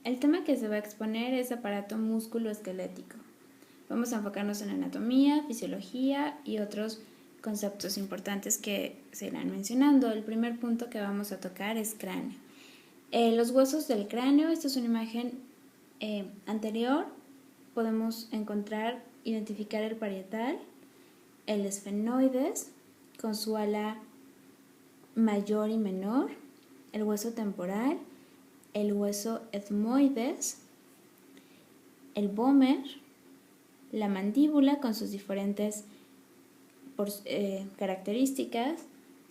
El tema que se va a exponer es aparato músculo-esquelético. Vamos a enfocarnos en anatomía, fisiología y otros conceptos importantes que se irán mencionando. El primer punto que vamos a tocar es cráneo. Los huesos del cráneo, esta es una imagen anterior. Podemos identificar el parietal, el esfenoides con su ala mayor y menor, el hueso temporal, el hueso etmoides, el vómer, la mandíbula con sus diferentes características,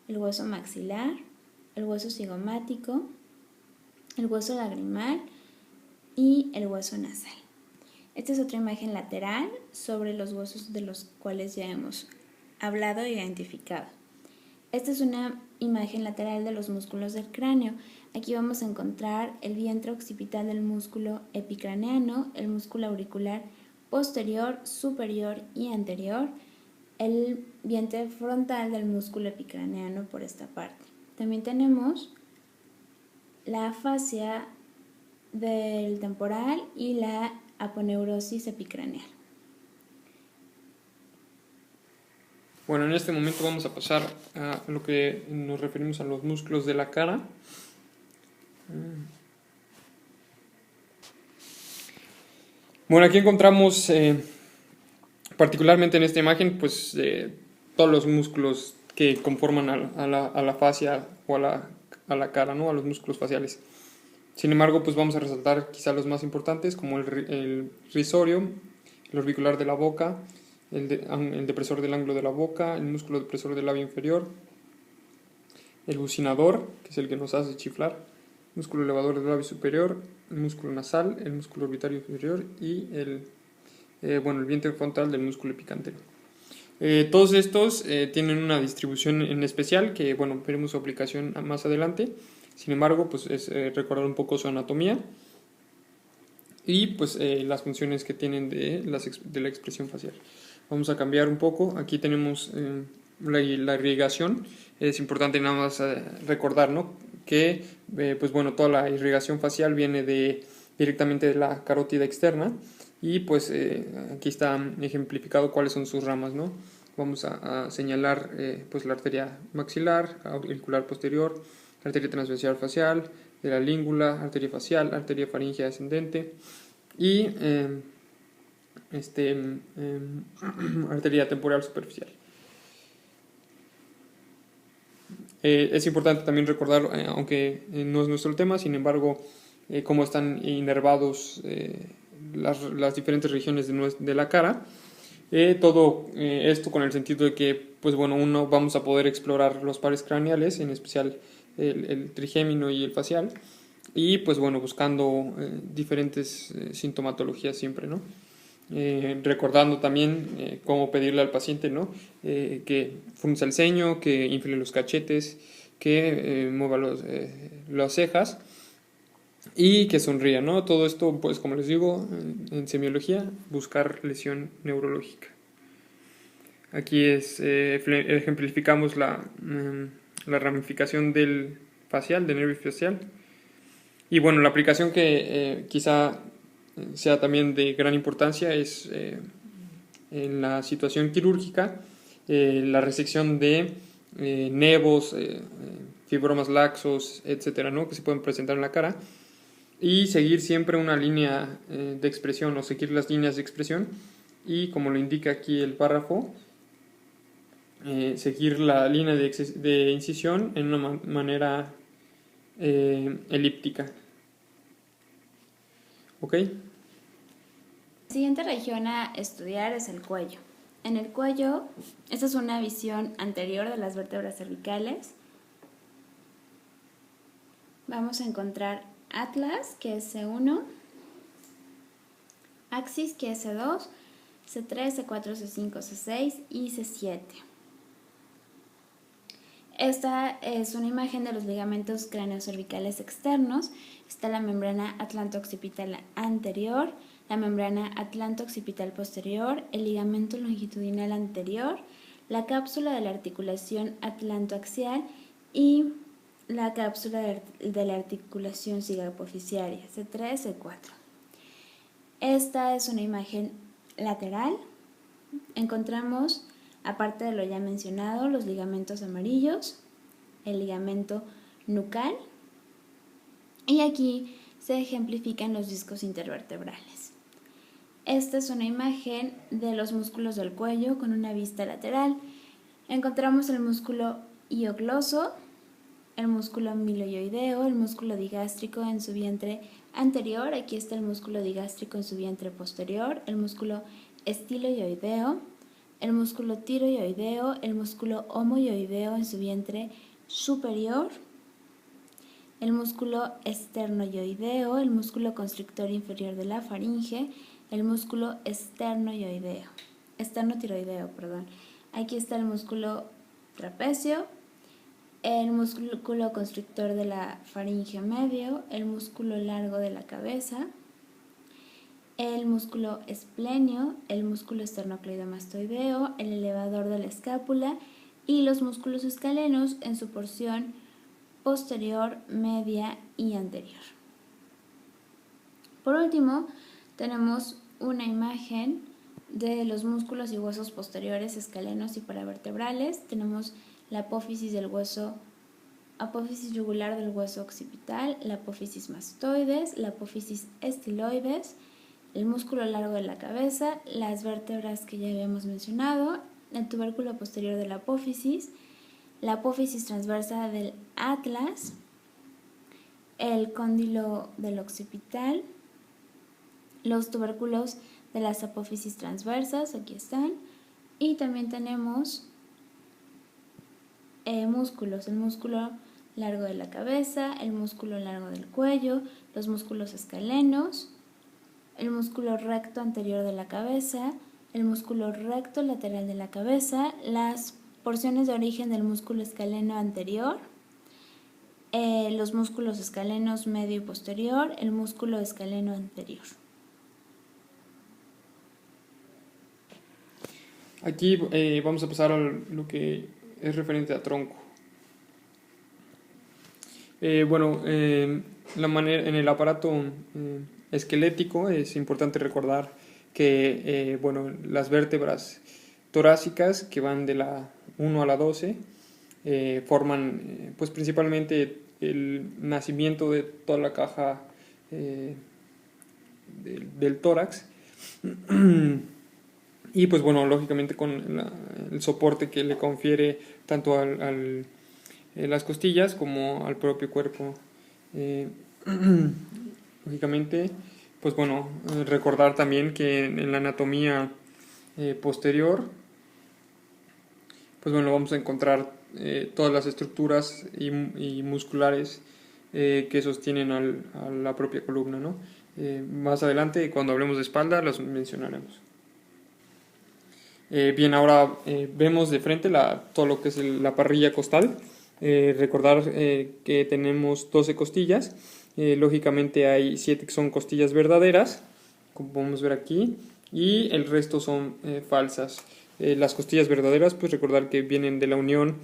el hueso maxilar, el hueso cigomático, el hueso lagrimal y el hueso nasal. Esta es otra imagen lateral sobre los huesos de los cuales ya hemos hablado e identificado. Esta es una imagen lateral de los músculos del cráneo. Aquí vamos a encontrar el vientre occipital del músculo epicraneano, el músculo auricular posterior, superior y anterior, el vientre frontal del músculo epicraneano por esta parte. También tenemos la fascia del temporal y la aponeurosis epicraneal. Bueno, en este momento vamos a pasar a lo que nos referimos a los músculos de la cara. Bueno, aquí encontramos particularmente en esta imagen pues todos los músculos que conforman a la fascia o a la cara, ¿no? A los músculos faciales. Sin embargo, pues vamos a resaltar quizá los más importantes como el risorio, el orbicular de la boca, el depresor del ángulo de la boca, el músculo depresor del labio inferior, el bucinador, que es el que nos hace chiflar, el músculo elevador del labio superior, el músculo nasal, el músculo orbitario inferior y el vientre frontal del músculo epicantero. Todos estos tienen una distribución en especial que, veremos su aplicación más adelante. Sin embargo, pues es recordar un poco su anatomía y pues las funciones que tienen de la expresión facial. Vamos a cambiar un poco. Aquí tenemos la irrigación. Es importante nada más recordar, ¿no? Que toda la irrigación facial viene directamente de la carótida externa y pues aquí está ejemplificado cuáles son sus ramas, ¿no? Vamos a señalar pues la arteria maxilar, auricular posterior, la arteria transversal facial, de la língula, arteria facial, arteria faríngea ascendente y arteria temporal superficial. Es importante también recordar, aunque no es nuestro tema, sin embargo, cómo están inervados las diferentes regiones de la cara. Todo esto con el sentido de que, uno vamos a poder explorar los pares craneales, en especial el trigémino y el facial, y buscando diferentes sintomatologías siempre, ¿no? Recordando también cómo pedirle al paciente, ¿no? Que frunza el ceño, que infle los cachetes, que mueva las cejas y que sonría, ¿no? Todo esto, pues como les digo, en semiología, buscar lesión neurológica. Aquí ejemplificamos la ramificación del nervio facial. Y la aplicación que quizá sea también de gran importancia es en la situación quirúrgica, la resección de nevos, fibromas laxos, etcétera, ¿no? Que se pueden presentar en la cara, y seguir siempre una línea de expresión o seguir las líneas de expresión y, como lo indica aquí el párrafo, seguir la línea de incisión en una manera elíptica. ¿Ok? La siguiente región a estudiar es el cuello. En el cuello, esta es una visión anterior de las vértebras cervicales. Vamos a encontrar atlas, que es C1, axis, que es C2, C3, C4, C5, C6 y C7. Esta es una imagen de los ligamentos craneocervicales externos. Está la membrana atlanto-occipital anterior, la membrana atlanto-occipital posterior, el ligamento longitudinal anterior, la cápsula de la articulación atlantoaxial y la cápsula de la articulación cigoapoficiaria, C3, C4. Esta es una imagen lateral. Encontramos, aparte de lo ya mencionado, los ligamentos amarillos, el ligamento nucal, y aquí se ejemplifican los discos intervertebrales. Esta es una imagen de los músculos del cuello con una vista lateral. Encontramos el músculo hiogloso, el músculo miloioideo, el músculo digástrico en su vientre anterior, aquí está el músculo digástrico en su vientre posterior, el músculo estiloioideo, el músculo tiroioideo, el músculo homoioideo en su vientre superior, el músculo esternoioideo, el músculo constrictor inferior de la faringe, el músculo esternotiroideo. Aquí está el músculo trapecio, el músculo constrictor de la faringe medio, el músculo largo de la cabeza, el músculo esplenio, el músculo esternocleidomastoideo, el elevador de la escápula y los músculos escalenos en su porción posterior, media y anterior. Por último, tenemos una imagen de los músculos y huesos posteriores, escalenos y paravertebrales. Tenemos la apófisis del hueso, apófisis yugular del hueso occipital, la apófisis mastoides, la apófisis estiloides, el músculo largo de la cabeza, las vértebras que ya habíamos mencionado, el tubérculo posterior de la apófisis transversa del atlas, el cóndilo del occipital, los tubérculos de las apófisis transversas, aquí están, y también tenemos músculos, el músculo largo de la cabeza, el músculo largo del cuello, los músculos escalenos, el músculo recto anterior de la cabeza, el músculo recto lateral de la cabeza, las porciones de origen del músculo escaleno anterior, los músculos escalenos medio y posterior, el músculo escaleno anterior. Aquí vamos a pasar a lo que es referente a tronco. En el aparato esquelético es importante recordar que las vértebras torácicas, que van de la 1 a la 12, forman pues principalmente el nacimiento de toda la caja del tórax. Y pues lógicamente con el soporte que le confiere tanto a las costillas como al propio cuerpo. Lógicamente, pues recordar también que en la anatomía posterior, pues vamos a encontrar todas las estructuras y musculares que sostienen a la propia columna, ¿no? Más adelante, cuando hablemos de espalda, los mencionaremos. Bien, ahora vemos de frente todo lo que es la parrilla costal. Recordar que tenemos 12 costillas. Lógicamente hay 7 que son costillas verdaderas, como podemos ver aquí, y el resto son falsas. Las costillas verdaderas, pues recordar que vienen de la unión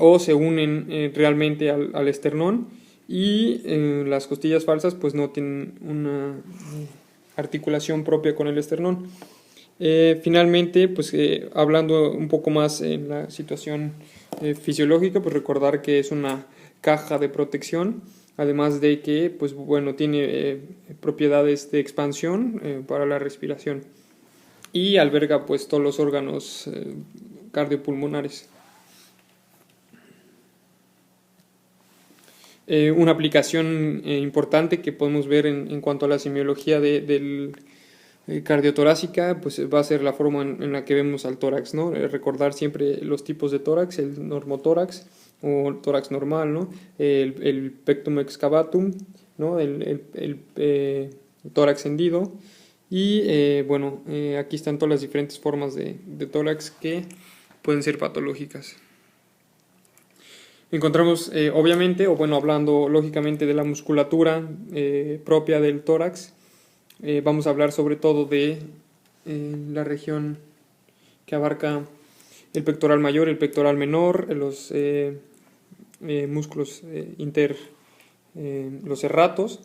o se unen realmente al esternón, y las costillas falsas pues no tienen una articulación propia con el esternón. Finalmente, pues hablando un poco más en la situación fisiológica, pues recordar que es una caja de protección, además de que pues tiene propiedades de expansión para la respiración y alberga pues todos los órganos cardiopulmonares. Una aplicación importante que podemos ver en cuanto a la semiología del cardiotorácica, pues va a ser la forma en la que vemos al tórax, ¿no? Recordar siempre los tipos de tórax, el normotórax o tórax normal, ¿no? El pectum excavatum, ¿no? El tórax hendido, y aquí están todas las diferentes formas de tórax que pueden ser patológicas. Encontramos obviamente, hablando lógicamente de la musculatura propia del tórax, vamos a hablar sobre todo de la región que abarca el pectoral mayor, el pectoral menor, músculos los serratos,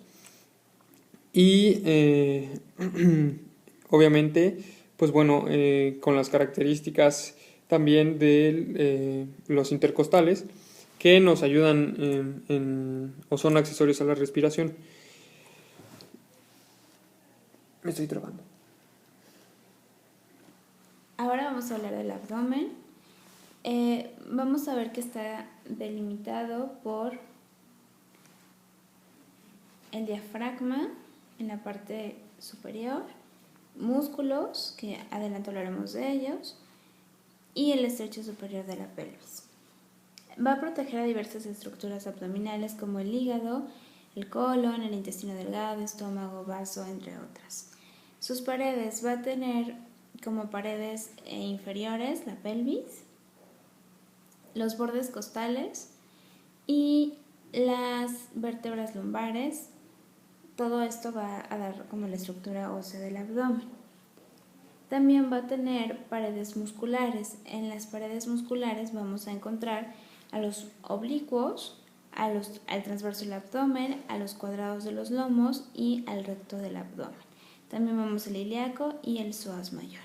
y obviamente, pues bueno, con las características también de los intercostales, que nos ayudan o son accesorios a la respiración. Me estoy trabando. Ahora vamos a hablar del abdomen. Vamos a ver que está delimitado por el diafragma en la parte superior, músculos, que adelante hablaremos de ellos, y el estrecho superior de la pelvis. Va a proteger a diversas estructuras abdominales como el hígado, el colon, el intestino delgado, estómago, vaso, entre otras. Sus paredes va a tener como paredes inferiores la pelvis, los bordes costales y las vértebras lumbares. Todo esto va a dar como la estructura ósea del abdomen. También va a tener paredes musculares. En las paredes musculares vamos a encontrar a los oblicuos, al transverso del abdomen, a los cuadrados de los lomos y al recto del abdomen. También vemos el ilíaco y el psoas mayor.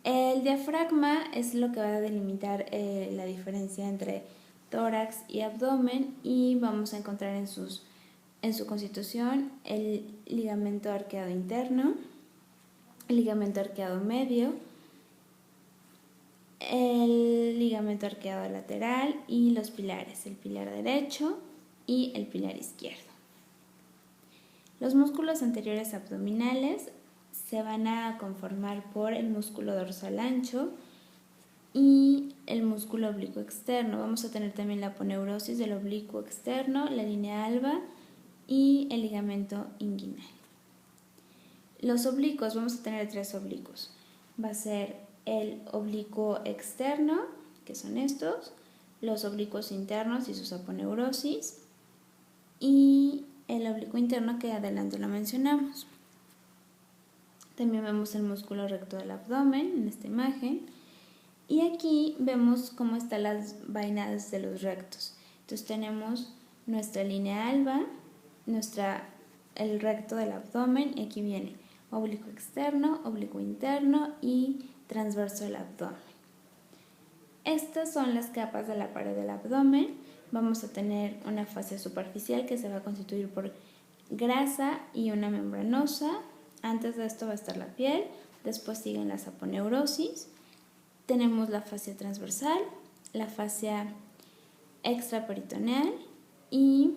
El diafragma es lo que va a delimitar la diferencia entre tórax y abdomen, y vamos a encontrar en su constitución el ligamento arqueado interno, el ligamento arqueado medio, el ligamento arqueado lateral y los pilares, el pilar derecho y el pilar izquierdo. Los músculos anteriores abdominales se van a conformar por el músculo dorsal ancho y el músculo oblicuo externo. Vamos a tener también la aponeurosis del oblicuo externo, la línea alba y el ligamento inguinal. Los oblicuos, vamos a tener 3 oblicuos. Va a ser el oblicuo externo, que son estos, los oblicuos internos y sus aponeurosis, y el oblicuo interno, que adelante lo mencionamos. También vemos el músculo recto del abdomen en esta imagen, y aquí vemos cómo están las vainas de los rectos. Entonces tenemos nuestra línea alba, el recto del abdomen, y aquí viene oblicuo externo, oblicuo interno y transverso del abdomen. Estas son las capas de la pared del abdomen. Vamos a tener una fascia superficial que se va a constituir por grasa y una membranosa. Antes de esto va a estar la piel, después siguen las aponeurosis. Tenemos la fascia transversal, la fascia extraperitoneal, y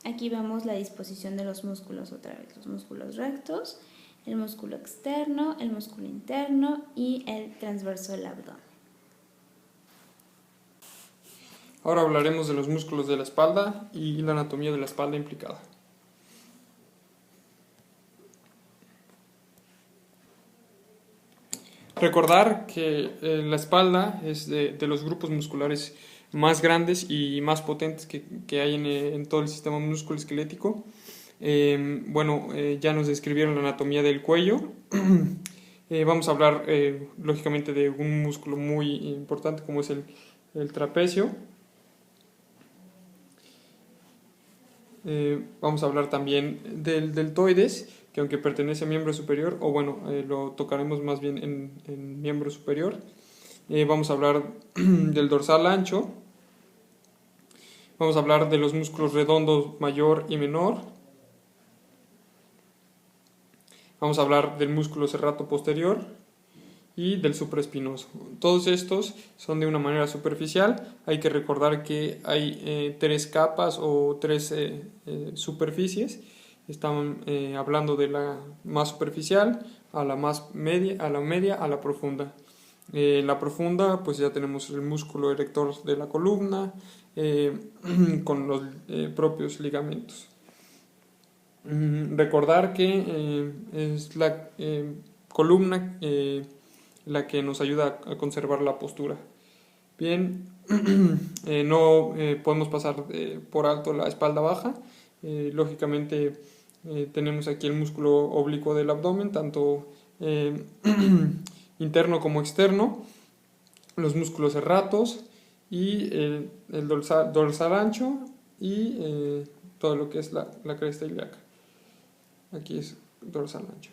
aquí vemos la disposición de los músculos otra vez, los músculos rectos, el músculo externo, el músculo interno y el transverso del abdomen. Ahora hablaremos de los músculos de la espalda y la anatomía de la espalda implicada. Recordar que la espalda es de los grupos musculares más grandes y más potentes que hay en todo el sistema musculoesquelético. Ya nos describieron la anatomía del cuello. Vamos a hablar lógicamente de un músculo muy importante como es el trapecio. Vamos a hablar también del deltoides, que aunque pertenece a miembro superior, lo tocaremos más bien en miembro superior. Vamos a hablar del dorsal ancho. Vamos a hablar de los músculos redondos mayor y menor. Vamos a hablar del músculo serrato posterior y del supraespinoso. Todos estos son de una manera superficial. Hay que recordar que hay 3 capas o 3 superficies. Estamos hablando de la más superficial, a la más media, a la profunda. La profunda, pues ya tenemos el músculo erector de la columna con los propios ligamentos. Recordar que es la columna la que nos ayuda a conservar la postura. Bien, no podemos pasar por alto la espalda baja. Lógicamente tenemos aquí el músculo oblicuo del abdomen, tanto interno como externo, los músculos serratos y el dorsal ancho y todo lo que es la cresta ilíaca. Aquí es dorsal ancho.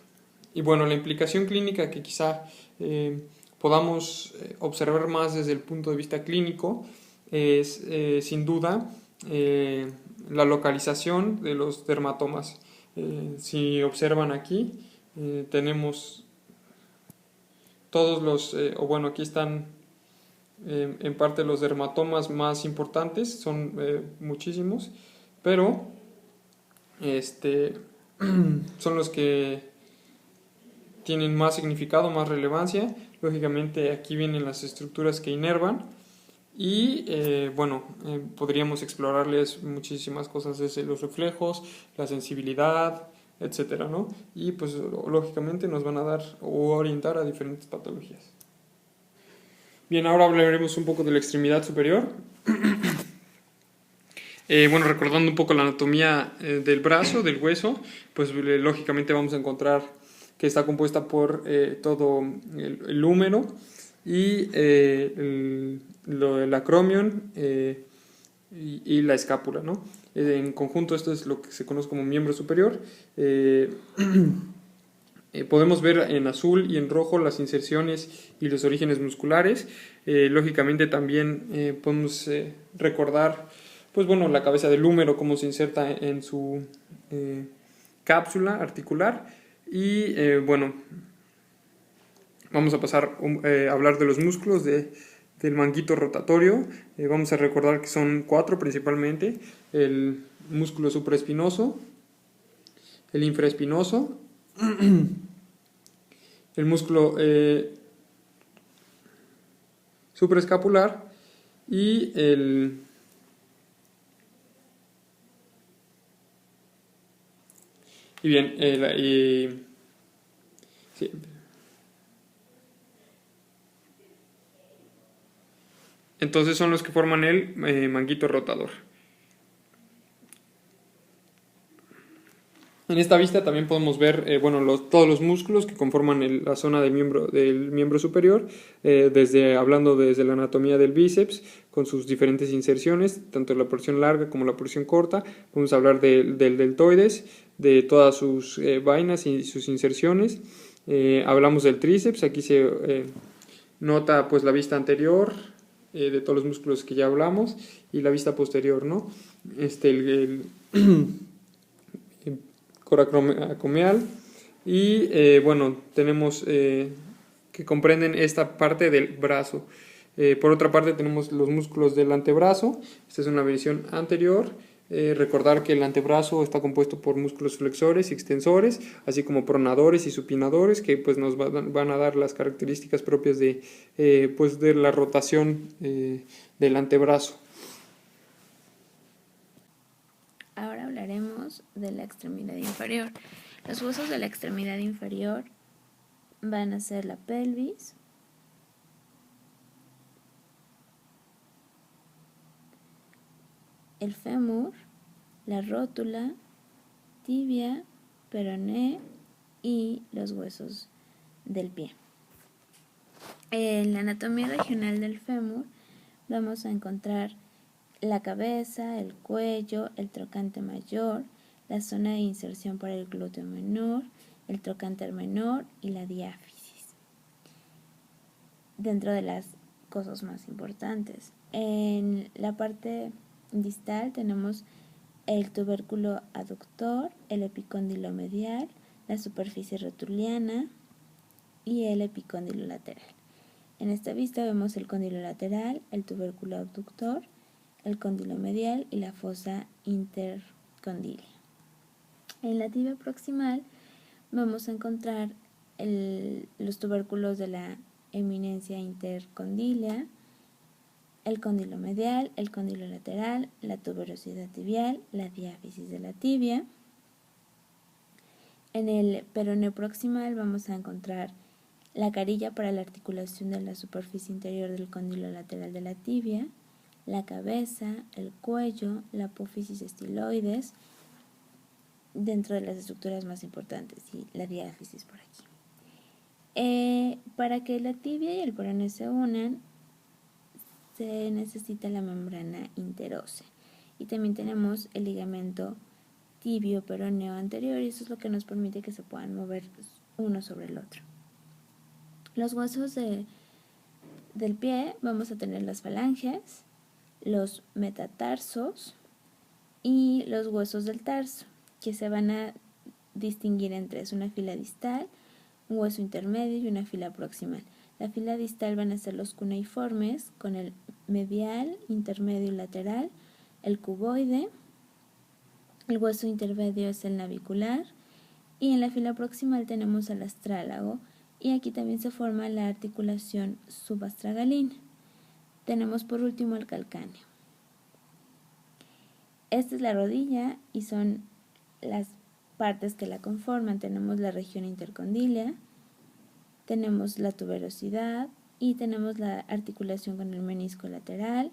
Y bueno, la implicación clínica que quizá podamos observar más desde el punto de vista clínico es sin duda la localización de los dermatomas. Si observan aquí, tenemos todos los, o bueno, aquí están en parte los dermatomas más importantes, son muchísimos, pero son los que tienen más significado, más relevancia. Lógicamente aquí vienen las estructuras que inervan y podríamos explorarles muchísimas cosas desde los reflejos, la sensibilidad, etcétera, ¿no? Y pues lógicamente nos van a dar o orientar a diferentes patologías. Bien, ahora hablaremos un poco de la extremidad superior. Recordando un poco la anatomía del brazo, del hueso, pues lógicamente vamos a encontrar que está compuesta por todo el húmero y el acromion y la escápula, ¿no? En conjunto esto es lo que se conoce como miembro superior. Podemos ver en azul y en rojo las inserciones y los orígenes musculares. Lógicamente también podemos recordar la cabeza del húmero, cómo se inserta en su cápsula articular. Y vamos a pasar a hablar de los músculos del manguito rotatorio. Vamos a recordar que son 4 principalmente: el músculo supraespinoso, el infraespinoso, el músculo supraescapular y sí. Entonces son los que forman el manguito rotador. En esta vista también podemos ver todos los músculos que conforman la zona del miembro superior, hablando desde la anatomía del bíceps, con sus diferentes inserciones, tanto la porción larga como la porción corta. Vamos a hablar del deltoides, de todas sus vainas y sus inserciones. Hablamos del tríceps, aquí se nota pues la vista anterior de todos los músculos que ya hablamos y la vista posterior, ¿no? Coracomial y tenemos que comprenden esta parte del brazo. Por otra parte tenemos los músculos del antebrazo. Esta es una visión anterior. Recordar que el antebrazo está compuesto por músculos flexores y extensores, así como pronadores y supinadores, que pues nos van a dar las características propias de la rotación del antebrazo. Ahora hablaremos de la extremidad inferior. Los huesos de la extremidad inferior van a ser la pelvis, el fémur, la rótula, tibia, peroné y los huesos del pie. En la anatomía regional del fémur vamos a encontrar la cabeza, el cuello, el trocánter mayor, la zona de inserción para el glúteo menor, el trocánter menor y la diáfisis. Dentro de las cosas más importantes, en la parte distal tenemos el tubérculo aductor, el epicóndilo medial, la superficie rotuliana y el epicóndilo lateral. En esta vista vemos el cóndilo lateral, el tubérculo abductor, el cóndilo medial y la fosa intercondilia. En la tibia proximal vamos a encontrar los tubérculos de la eminencia intercondilia, el cóndilo medial, el cóndilo lateral, la tuberosidad tibial, la diáfisis de la tibia. En el peroné proximal vamos a encontrar la carilla para la articulación de la superficie interior del cóndilo lateral de la tibia, la cabeza, el cuello, la apófisis estiloides, dentro de las estructuras más importantes, y la diáfisis por aquí. Para que la tibia y el peroné se unan, se necesita la membrana interósea. Y también tenemos el ligamento tibio peroneo anterior, y eso es lo que nos permite que se puedan mover uno sobre el otro. Los huesos del pie, vamos a tener las falanges, los metatarsos y los huesos del tarso, que se van a distinguir en tres: una fila distal, un hueso intermedio y una fila proximal. La fila distal van a ser los cuneiformes, con el medial, intermedio y lateral, el cuboide, el hueso intermedio es el navicular, y en la fila proximal tenemos el astrálago, y aquí también se forma la articulación subastragalina. Tenemos por último el calcáneo. Esta es la rodilla y son las partes que la conforman. Tenemos la región intercondílea, tenemos la tuberosidad y tenemos la articulación con el menisco lateral.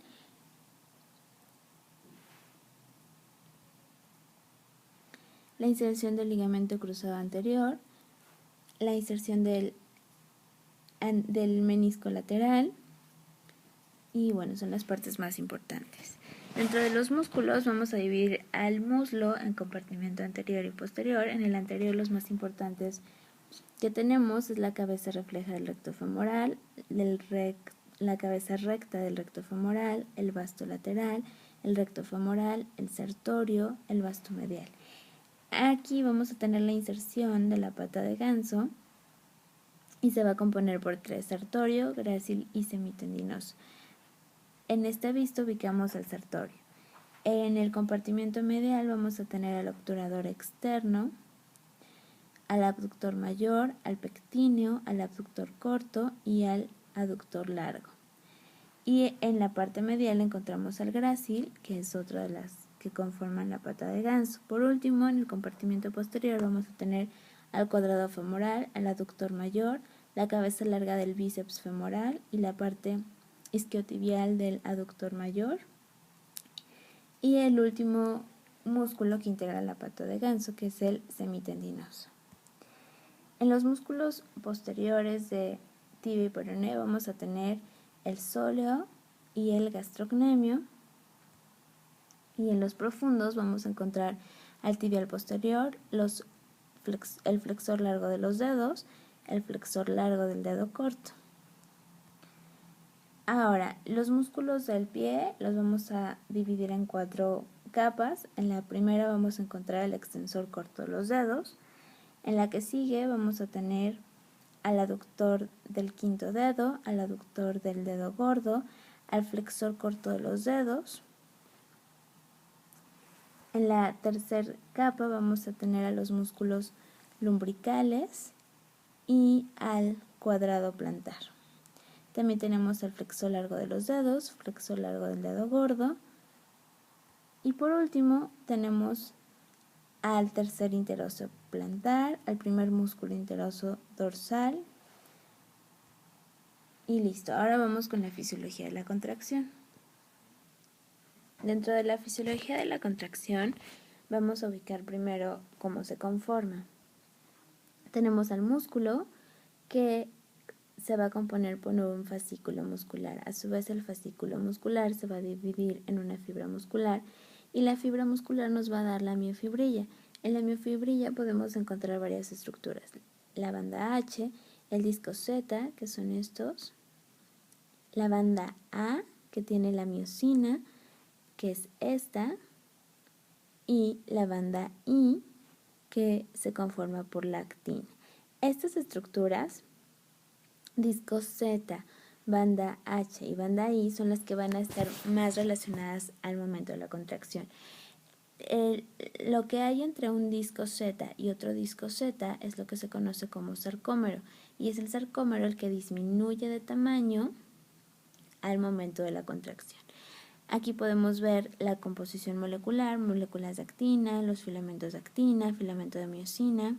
La inserción del ligamento cruzado anterior, la inserción del menisco lateral, y bueno, son las partes más importantes. Dentro de los músculos vamos a dividir al muslo en compartimiento anterior y posterior. En el anterior, los más importantes que tenemos es la cabeza refleja del recto femoral, la cabeza recta del recto femoral, el vasto lateral, el recto femoral, el sartorio, el vasto medial. Aquí vamos a tener la inserción de la pata de ganso y se va a componer por tres: sartorio, grácil y semitendinoso. En esta vista ubicamos el sartorio. En el compartimiento medial vamos a tener al obturador externo, al abductor mayor, al pectíneo, al abductor corto y al aductor largo. Y en la parte medial encontramos al grácil, que es otra de las que conforman la pata de ganso. Por último, en el compartimiento posterior vamos a tener al cuadrado femoral, al aductor mayor, la cabeza larga del bíceps femoral y la parte isquiotibial del aductor mayor, y el último músculo que integra la pata de ganso, que es el semitendinoso. En los músculos posteriores de tibia y peroneo vamos a tener el sóleo y el gastrocnemio, y en los profundos vamos a encontrar al tibial posterior, el flexor largo de los dedos, el flexor largo del dedo corto. Ahora, los músculos del pie los vamos a dividir en 4 capas. En la primera vamos a encontrar el extensor corto de los dedos. En la que sigue vamos a tener al aductor del quinto dedo, al aductor del dedo gordo, al flexor corto de los dedos. En la tercera capa vamos a tener a los músculos lumbricales y al cuadrado plantar. También tenemos el flexor largo de los dedos, flexor largo del dedo gordo. Y por último tenemos al tercer interoso plantar, al primer músculo interoso dorsal. Y listo, ahora vamos con la fisiología de la contracción. Dentro de la fisiología de la contracción vamos a ubicar primero cómo se conforma. Tenemos al músculo, que se va a componer por un fascículo muscular. A su vez, el fascículo muscular se va a dividir en una fibra muscular, y la fibra muscular nos va a dar la miofibrilla. En la miofibrilla podemos encontrar varias estructuras: la banda H, el disco Z, que son estos, la banda A, que tiene la miosina, que es esta, y la banda I, que se conforma por la actina. Estas estructuras, disco Z, banda H y banda I, son las que van a estar más relacionadas al momento de la contracción. Lo que hay entre un disco Z y otro disco Z es lo que se conoce como sarcómero, y es el sarcómero el que disminuye de tamaño al momento de la contracción. Aquí podemos ver la composición molecular, moléculas de actina, los filamentos de actina, filamento de miosina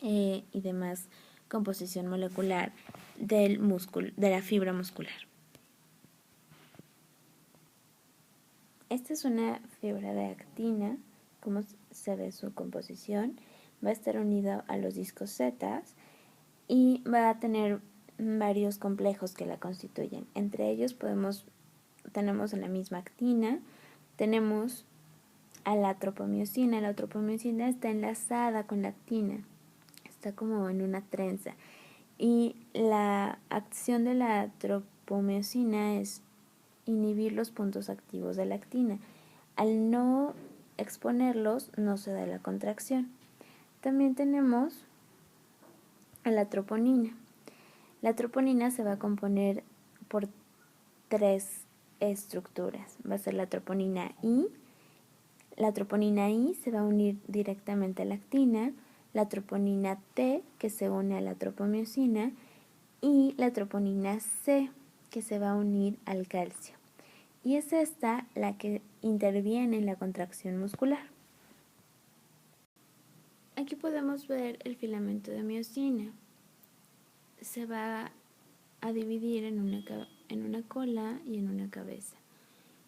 y demás composición molecular del músculo, de la fibra muscular. Esta es una fibra de actina. Como se ve su composición, va a estar unida a los discos Z y va a tener varios complejos que la constituyen. Entre ellos tenemos en la misma actina, tenemos a la tropomiosina. La tropomiosina está enlazada con la actina, está como en una trenza. Y la acción de la tropomiosina es inhibir los puntos activos de la actina. Al no exponerlos, no se da la contracción. También tenemos a la troponina. La troponina se va a componer por 3 estructuras. Va a ser la troponina I. La troponina I se va a unir directamente a la actina, la troponina T, que se une a la tropomiosina, y la troponina C, que se va a unir al calcio. Y es esta la que interviene en la contracción muscular. Aquí podemos ver el filamento de miosina. Se va a dividir en una cola y en una cabeza.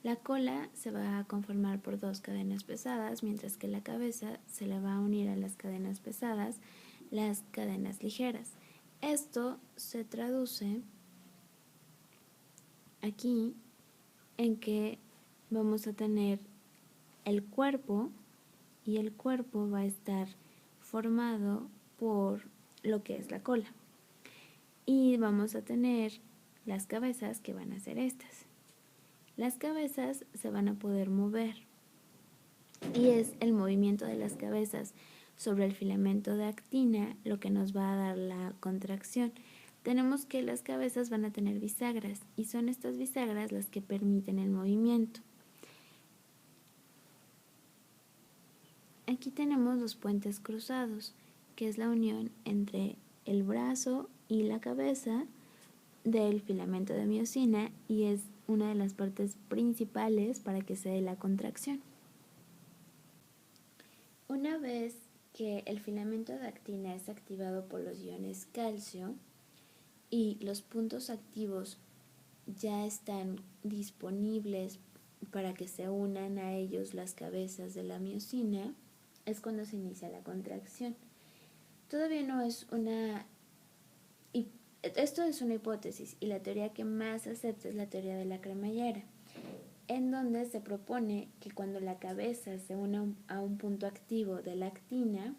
La cola se va a conformar por 2 cadenas pesadas, mientras que la cabeza se le va a unir a las cadenas pesadas las cadenas ligeras. Esto se traduce aquí en que vamos a tener el cuerpo, y el cuerpo va a estar formado por lo que es la cola. Y vamos a tener las cabezas, que van a ser estas. Las cabezas se van a poder mover, y es el movimiento de las cabezas sobre el filamento de actina lo que nos va a dar la contracción. Tenemos que las cabezas van a tener bisagras, y son estas bisagras las que permiten el movimiento. Aquí tenemos los puentes cruzados, que es la unión entre el brazo y la cabeza del filamento de miosina, y es una de las partes principales para que se dé la contracción. Una vez que el filamento de actina es activado por los iones calcio y los puntos activos ya están disponibles para que se unan a ellos las cabezas de la miosina, es cuando se inicia la contracción. Todavía no es esto es una hipótesis, y la teoría que más acepta es la teoría de la cremallera, en donde se propone que cuando la cabeza se une a un punto activo de la actina,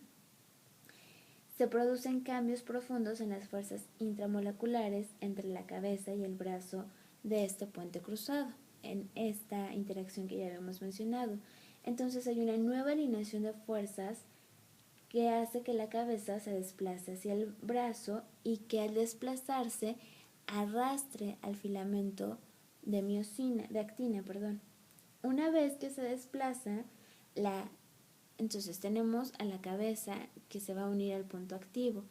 se producen cambios profundos en las fuerzas intramoleculares entre la cabeza y el brazo de este puente cruzado, en esta interacción que ya habíamos mencionado. Entonces hay una nueva alineación de fuerzas que hace que la cabeza se desplace hacia el brazo, y que al desplazarse arrastre al filamento de actina. Una vez que se desplaza, entonces tenemos a la cabeza que se va a unir al punto activo.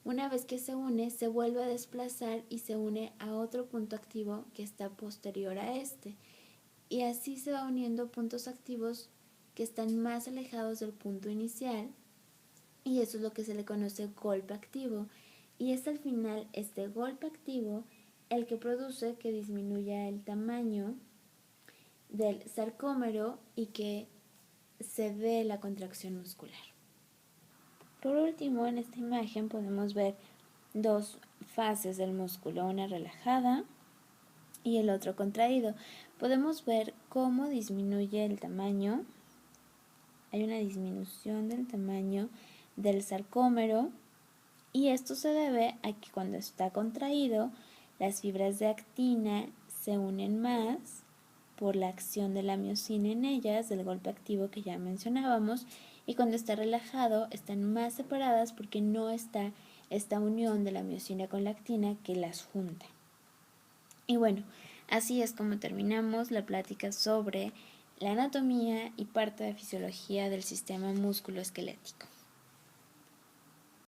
Una vez que se une, se vuelve a desplazar y se une a otro punto activo que está posterior a este. Y así se va uniendo puntos activos que están más alejados del punto inicial, y eso es lo que se le conoce golpe activo. Y es al final este golpe activo el que produce que disminuya el tamaño del sarcómero y que se dé la contracción muscular. Por último, en esta imagen podemos ver 2 fases del músculo, una relajada y el otro contraído. Podemos ver cómo disminuye el tamaño. Hay una disminución del tamaño del sarcómero, y esto se debe a que cuando está contraído, las fibras de actina se unen más por la acción de la miosina en ellas, del golpe activo que ya mencionábamos, y cuando está relajado están más separadas porque no está esta unión de la miosina con la actina que las junta. Y bueno, así es como terminamos la plática sobre la anatomía y parte de fisiología del sistema musculoesquelético.